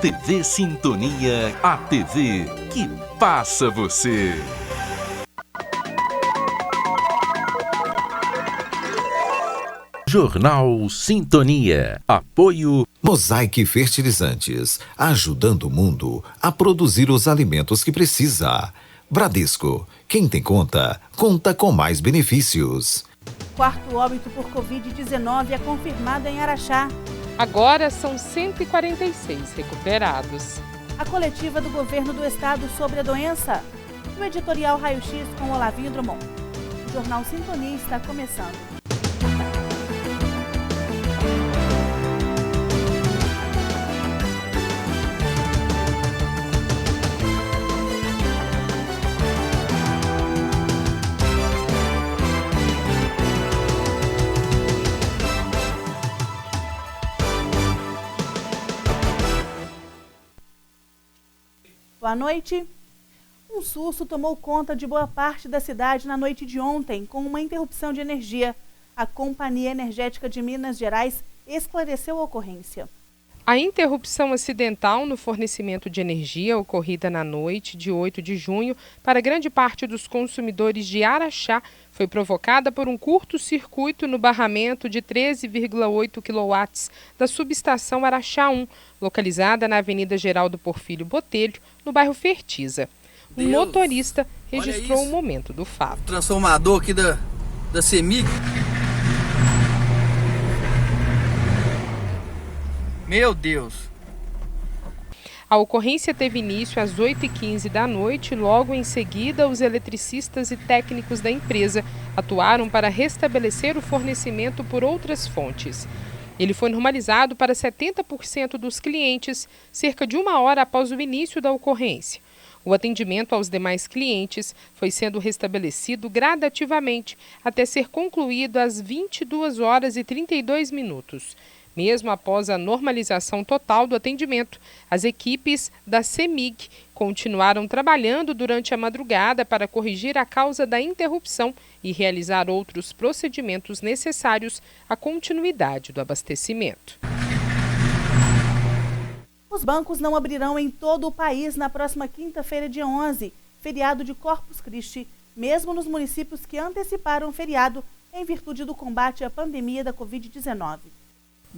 TV Sintonia, a TV que passa você. Jornal Sintonia. Apoio Mosaic Fertilizantes, ajudando o mundo a produzir os alimentos que precisa. Bradesco, quem tem conta, conta com mais benefícios. Quarto óbito por Covid-19 é confirmado em Araxá. Agora são 146 recuperados. A coletiva do governo do estado sobre a doença. O editorial Raio-X com Olavinho Drummond. O Jornal Sintonia está começando. Boa noite. Um susto tomou conta de boa parte da cidade na noite de ontem, com uma interrupção de energia. A Companhia Energética de Minas Gerais esclareceu a ocorrência. A interrupção acidental no fornecimento de energia ocorrida na noite de 8 de junho para grande parte dos consumidores de Araxá foi provocada por um curto-circuito no barramento de 13,8 kW da subestação Araxá 1, localizada na Avenida Geraldo Porfírio Botelho, no bairro Fertiza. Um motorista registrou o momento do fato. O transformador aqui da CEMIG. Meu Deus! A ocorrência teve início às 8h15 da noite e logo em seguida os eletricistas e técnicos da empresa atuaram para restabelecer o fornecimento por outras fontes. Ele foi normalizado para 70% dos clientes cerca de 1 hora após o início da ocorrência. O atendimento aos demais clientes foi sendo restabelecido gradativamente até ser concluído às 22h32. Mesmo após a normalização total do atendimento, as equipes da CEMIG continuaram trabalhando durante a madrugada para corrigir a causa da interrupção e realizar outros procedimentos necessários à continuidade do abastecimento. Os bancos não abrirão em todo o país na próxima quinta-feira, dia 11, feriado de Corpus Christi, mesmo nos municípios que anteciparam o feriado em virtude do combate à pandemia da Covid-19.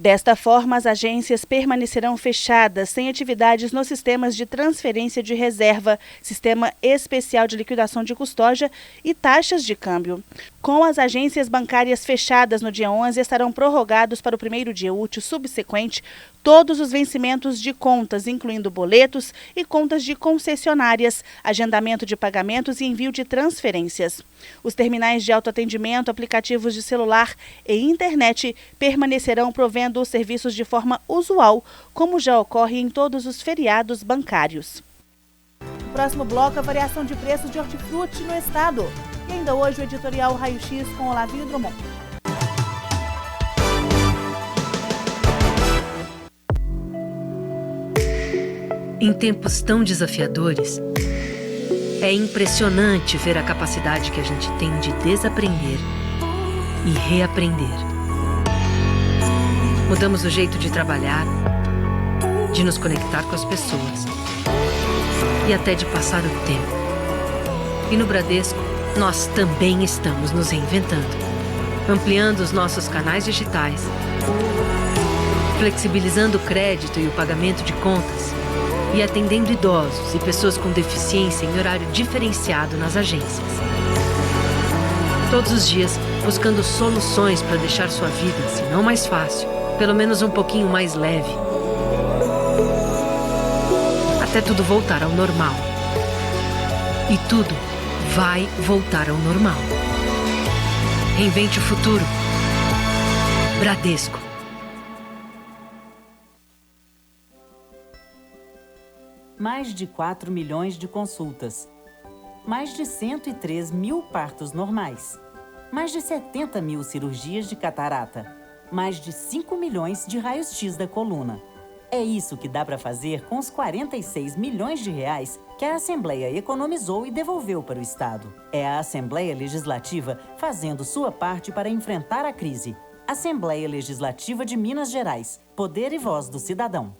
Desta forma, as agências permanecerão fechadas, sem atividades nos sistemas de transferência de reserva, sistema especial de liquidação de custódia e taxas de câmbio. Com as agências bancárias fechadas no dia 11, estarão prorrogados para o primeiro dia útil subsequente todos os vencimentos de contas, incluindo boletos e contas de concessionárias, agendamento de pagamentos e envio de transferências. Os terminais de autoatendimento, aplicativos de celular e internet permanecerão provendo os serviços de forma usual, como já ocorre em todos os feriados bancários. No próximo bloco, a variação de preços de hortifruti no estado. E ainda hoje o editorial Raio-X com Olavinho Drummond. Em tempos tão desafiadores, é impressionante ver a capacidade que a gente tem de desaprender e reaprender. Mudamos o jeito de trabalhar, de nos conectar com as pessoas e até de passar o tempo. E no Bradesco, nós também estamos nos reinventando, ampliando os nossos canais digitais, flexibilizando o crédito e o pagamento de contas, e atendendo idosos e pessoas com deficiência em horário diferenciado nas agências. Todos os dias, buscando soluções para deixar sua vida, se não mais fácil, pelo menos um pouquinho mais leve. Até tudo voltar ao normal. E tudo vai voltar ao normal. Reinvente o futuro. Bradesco. Mais de 4 milhões de consultas, mais de 103 mil partos normais, mais de 70 mil cirurgias de catarata, mais de 5 milhões de raios-x da coluna. É isso que dá para fazer com os 46 milhões de reais que a Assembleia economizou e devolveu para o Estado. É a Assembleia Legislativa fazendo sua parte para enfrentar a crise. Assembleia Legislativa de Minas Gerais. Poder e voz do cidadão.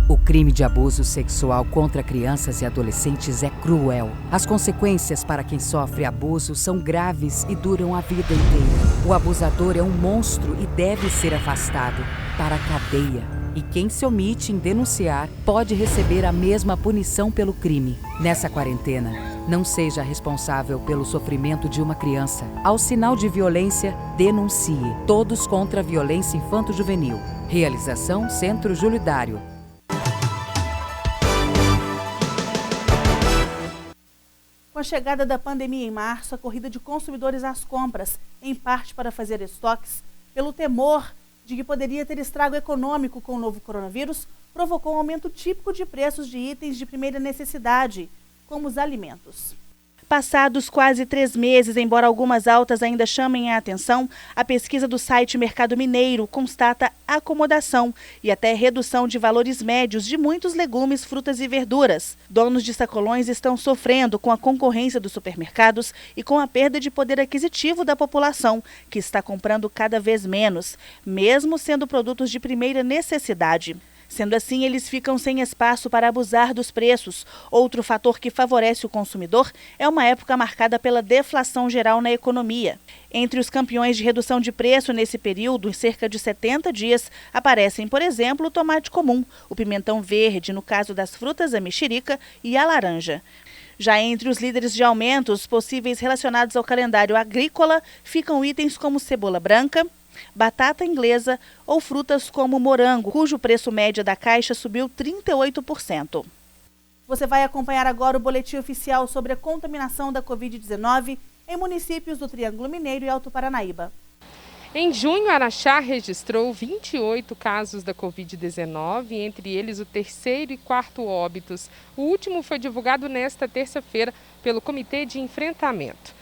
O crime de abuso sexual contra crianças e adolescentes é cruel. As consequências para quem sofre abuso são graves e duram a vida inteira. O abusador é um monstro e deve ser afastado para a cadeia. E quem se omite em denunciar pode receber a mesma punição pelo crime. Nessa quarentena, não seja responsável pelo sofrimento de uma criança. Ao sinal de violência, denuncie. Todos contra a violência infanto-juvenil. Realização Centro Júlio Dário. Com a chegada da pandemia em março, a corrida de consumidores às compras, em parte para fazer estoques, pelo temor de que poderia ter estrago econômico com o novo coronavírus, provocou um aumento típico de preços de itens de primeira necessidade, como os alimentos. Passados quase 3 meses, embora algumas altas ainda chamem a atenção, a pesquisa do site Mercado Mineiro constata acomodação e até redução de valores médios de muitos legumes, frutas e verduras. Donos de sacolões estão sofrendo com a concorrência dos supermercados e com a perda de poder aquisitivo da população, que está comprando cada vez menos, mesmo sendo produtos de primeira necessidade. Sendo assim, eles ficam sem espaço para abusar dos preços. Outro fator que favorece o consumidor é uma época marcada pela deflação geral na economia. Entre os campeões de redução de preço nesse período, em cerca de 70 dias, aparecem, por exemplo, o tomate comum, o pimentão verde, no caso das frutas, a mexerica e a laranja. Já entre os líderes de aumentos possíveis relacionados ao calendário agrícola, ficam itens como cebola branca, batata inglesa ou frutas como morango, cujo preço médio da caixa subiu 38%. Você vai acompanhar agora o boletim oficial sobre a contaminação da Covid-19 em municípios do Triângulo Mineiro e Alto Paranaíba. Em junho, Araxá registrou 28 casos da Covid-19, entre eles o 3º e 4º óbitos. O último foi divulgado nesta terça-feira pelo Comitê de Enfrentamento.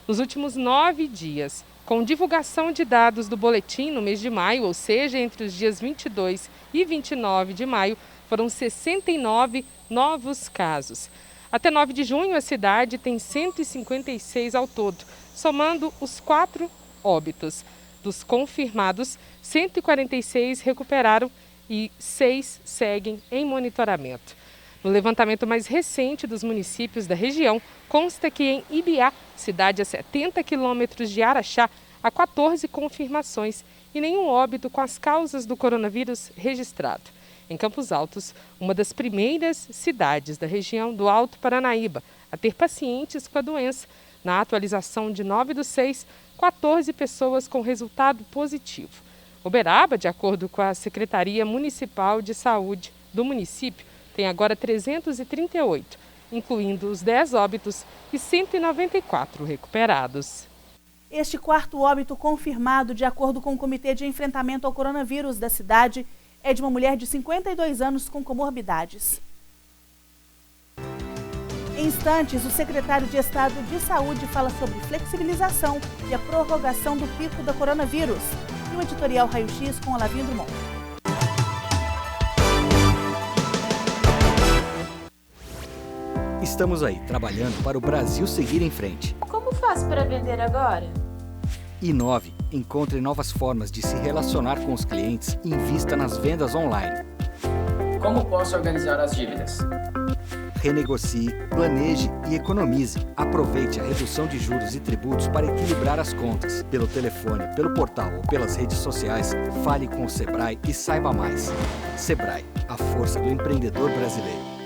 Nos últimos 9 dias, com divulgação de dados do boletim no mês de maio, ou seja, entre os dias 22 e 29 de maio, foram 69 novos casos. Até 9 de junho, a cidade tem 156 ao todo, somando os 4 óbitos. Dos confirmados, 146 recuperaram e 6 seguem em monitoramento. No levantamento mais recente dos municípios da região, consta que em Ibiá, cidade a 70 quilômetros de Araxá, há 14 confirmações e nenhum óbito com as causas do coronavírus registrado. Em Campos Altos, uma das primeiras cidades da região do Alto Paranaíba a ter pacientes com a doença. Na atualização de 9/6, 14 pessoas com resultado positivo. Uberaba, de acordo com a Secretaria Municipal de Saúde do município, tem agora 338, incluindo os 10 óbitos e 194 recuperados. Este 4º óbito confirmado, de acordo com o Comitê de Enfrentamento ao Coronavírus da cidade, é de uma mulher de 52 anos com comorbidades. Em instantes, o secretário de Estado de Saúde fala sobre flexibilização e a prorrogação do pico da coronavírus. E o editorial Raio-X com Olavinho Drummond. Estamos aí, trabalhando para o Brasil seguir em frente. Como faço para vender agora? Inove, encontre novas formas de se relacionar com os clientes e invista nas vendas online. Como posso organizar as dívidas? Renegocie, planeje e economize. Aproveite a redução de juros e tributos para equilibrar as contas. Pelo telefone, pelo portal ou pelas redes sociais, fale com o Sebrae e saiba mais. Sebrae, a força do empreendedor brasileiro.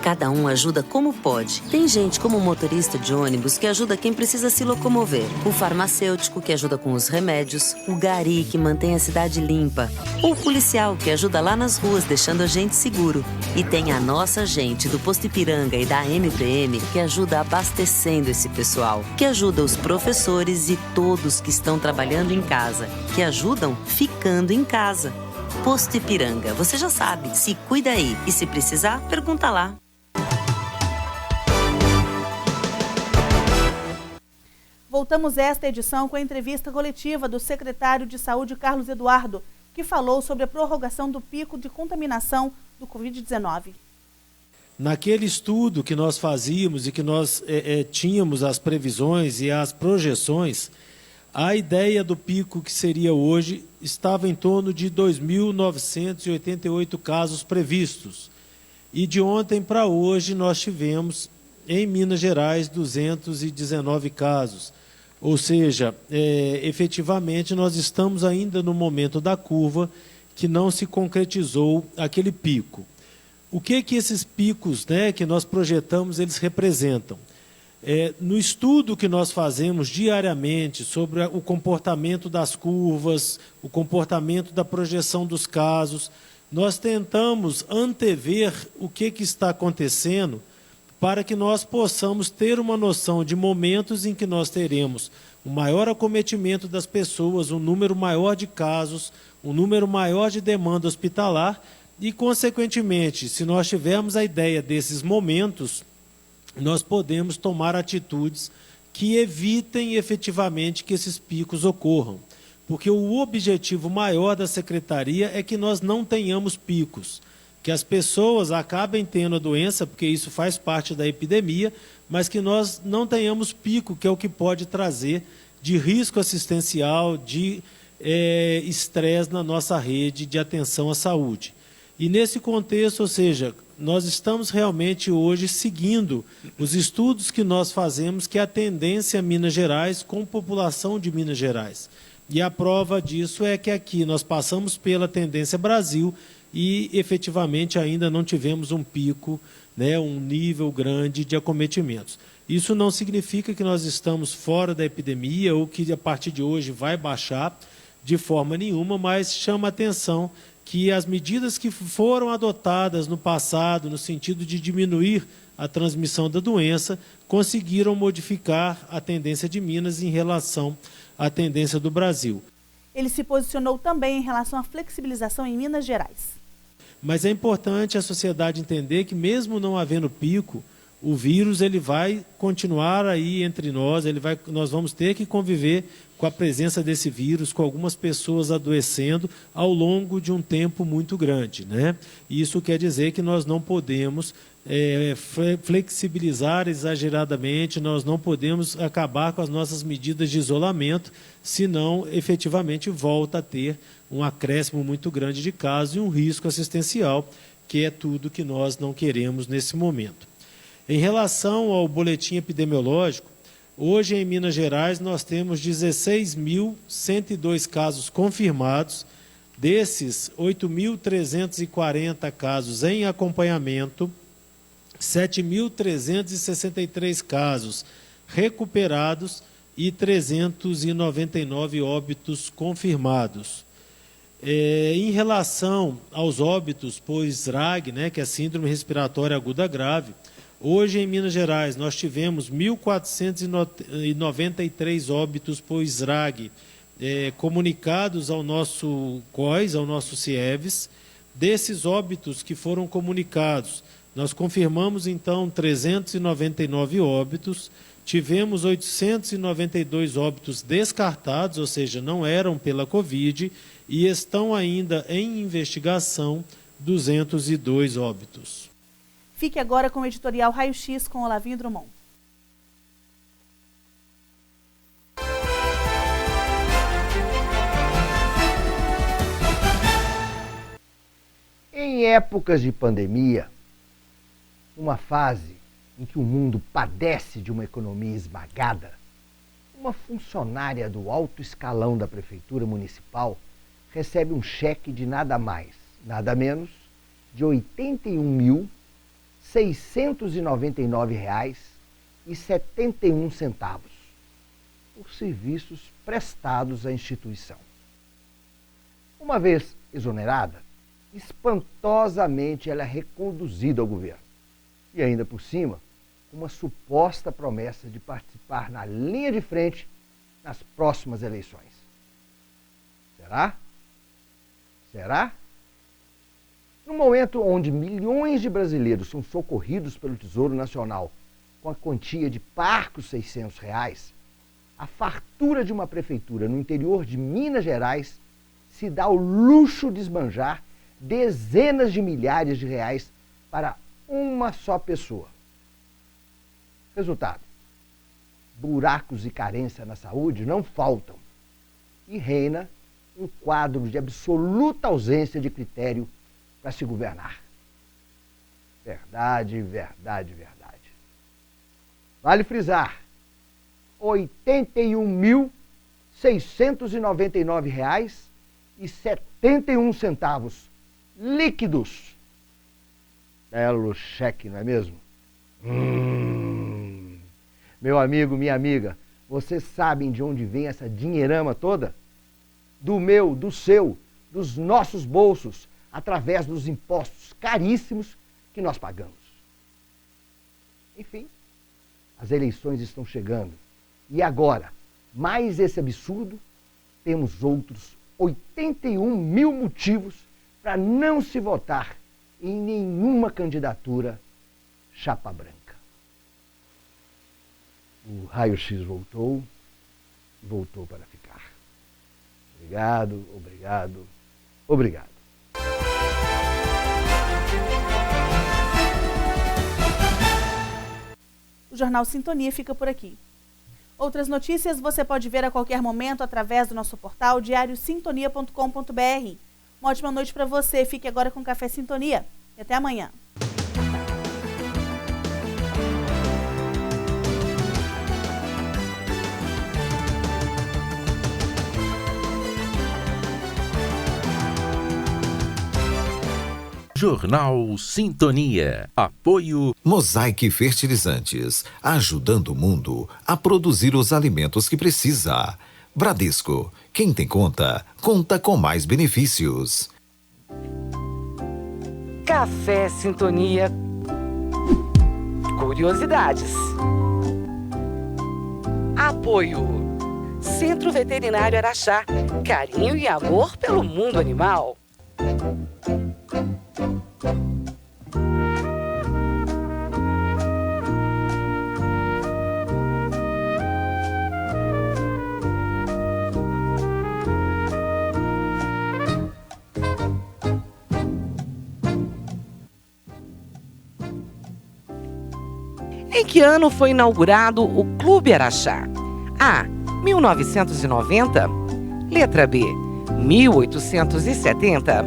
Cada um ajuda como pode. Tem gente como o motorista de ônibus que ajuda quem precisa se locomover. O farmacêutico que ajuda com os remédios. O gari que mantém a cidade limpa. O policial que ajuda lá nas ruas deixando a gente seguro. E tem a nossa gente do Posto Ipiranga e da MPM que ajuda abastecendo esse pessoal. Que ajuda os professores e todos que estão trabalhando em casa. Que ajudam ficando em casa. Posto Ipiranga, você já sabe, se cuida aí. E se precisar, pergunta lá. Voltamos esta edição com a entrevista coletiva do secretário de Saúde, Carlos Eduardo, que falou sobre a prorrogação do pico de contaminação do Covid-19. Naquele estudo que nós fazíamos e que nós tínhamos as previsões e as projeções, A ideia do pico que seria hoje estava em torno de 2.988 casos previstos. E de ontem para hoje nós tivemos, em Minas Gerais, 219 casos. Ou seja, efetivamente nós estamos ainda no momento da curva que não se concretizou aquele pico. O que esses picos, né, que nós projetamos, eles representam? No estudo que nós fazemos diariamente sobre o comportamento das curvas, o comportamento da projeção dos casos, nós tentamos antever o que está acontecendo para que nós possamos ter uma noção de momentos em que nós teremos um maior acometimento das pessoas, um número maior de casos, um número maior de demanda hospitalar e, consequentemente, se nós tivermos a ideia desses momentos, nós podemos tomar atitudes que evitem efetivamente que esses picos ocorram. Porque o objetivo maior da Secretaria é que nós não tenhamos picos, que as pessoas acabem tendo a doença, porque isso faz parte da epidemia, mas que nós não tenhamos pico, que é o que pode trazer de risco assistencial, de estresse na nossa rede de atenção à saúde. E nesse contexto, ou seja, nós estamos realmente hoje seguindo os estudos que nós fazemos, que é a tendência Minas Gerais com população de Minas Gerais. E a prova disso é que aqui nós passamos pela tendência Brasil e efetivamente ainda não tivemos um pico, né, um nível grande de acometimentos. Isso não significa que nós estamos fora da epidemia ou que a partir de hoje vai baixar de forma nenhuma, mas chama a atenção que as medidas que foram adotadas no passado, no sentido de diminuir a transmissão da doença, conseguiram modificar a tendência de Minas em relação à tendência do Brasil. Ele se posicionou também em relação à flexibilização em Minas Gerais. Mas é importante a sociedade entender que, mesmo não havendo pico, o vírus ele vai continuar aí entre nós, nós vamos ter que conviver com a presença desse vírus, com algumas pessoas adoecendo ao longo de um tempo muito grande, né? Isso quer dizer que nós não podemos flexibilizar exageradamente, nós não podemos acabar com as nossas medidas de isolamento, senão efetivamente volta a ter um acréscimo muito grande de casos e um risco assistencial, que é tudo que nós não queremos nesse momento. Em relação ao boletim epidemiológico, hoje em Minas Gerais nós temos 16.102 casos confirmados, desses 8.340 casos em acompanhamento, 7.363 casos recuperados e 399 óbitos confirmados. Em relação aos óbitos por SRAG, né, que é a Síndrome Respiratória Aguda Grave, hoje em Minas Gerais nós tivemos 1.493 óbitos por SRAG comunicados ao nosso COIS, ao nosso CIEVES. Desses óbitos que foram comunicados, nós confirmamos então 399 óbitos, tivemos 892 óbitos descartados, ou seja, não eram pela Covid, e estão ainda em investigação 202 óbitos. Fique agora com o editorial Raio X com Olavinho Drummond. Em épocas de pandemia, uma fase em que o mundo padece de uma economia esmagada, uma funcionária do alto escalão da Prefeitura Municipal recebe um cheque de nada mais, nada menos de R$ 81.699,71 por serviços prestados à instituição. Uma vez exonerada, espantosamente ela é reconduzida ao governo. E ainda por cima, uma suposta promessa de participar na linha de frente nas próximas eleições. Será? Será? No momento onde milhões de brasileiros são socorridos pelo Tesouro Nacional com a quantia de parcos R$ 600, a fartura de uma prefeitura no interior de Minas Gerais se dá o luxo de esbanjar dezenas de milhares de reais para uma só pessoa. Resultado: buracos e carência na saúde não faltam. e reina um quadro de absoluta ausência de critério para se governar. Verdade, verdade, verdade. Vale frisar, R$ 81.699,71 líquidos. Belo cheque, não é mesmo? Meu amigo, minha amiga, vocês sabem de onde vem essa dinheirama toda? Do meu, do seu, dos nossos bolsos, através dos impostos caríssimos que nós pagamos. Enfim, as eleições estão chegando. E agora, mais esse absurdo, temos outros 81 mil motivos para não se votar em nenhuma candidatura chapa branca. O raio-x voltou e voltou para ficar. Obrigado, obrigado, obrigado. O Jornal Sintonia fica por aqui. Outras notícias você pode ver a qualquer momento através do nosso portal diariosintonia.com.br. Uma ótima noite para você. Fique agora com Café Sintonia. E até amanhã. Jornal Sintonia. Apoio Mosaic Fertilizantes, ajudando o mundo a produzir os alimentos que precisa. Bradesco, quem tem conta, conta com mais benefícios. Café Sintonia. Curiosidades. Apoio Centro Veterinário Araxá. Carinho e amor pelo mundo animal. Em que ano foi inaugurado o Clube Araxá? A. 1990. Letra B. 1870.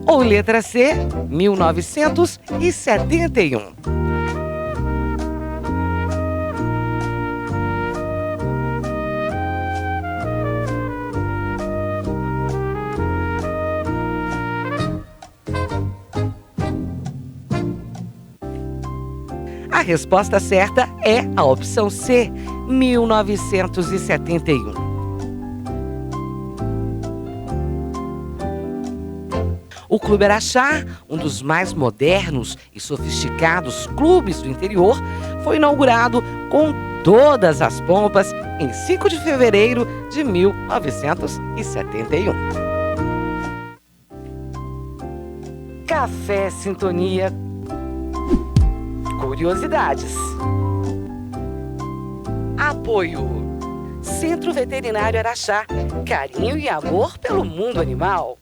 Ou letra C. 1971. A resposta certa é a opção C, 1971. O Clube Araxá, um dos mais modernos e sofisticados clubes do interior, foi inaugurado com todas as pompas em 5 de fevereiro de 1971. Café Sintonia. Curiosidades. Apoio Centro Veterinário Araxá. Carinho e amor pelo mundo animal.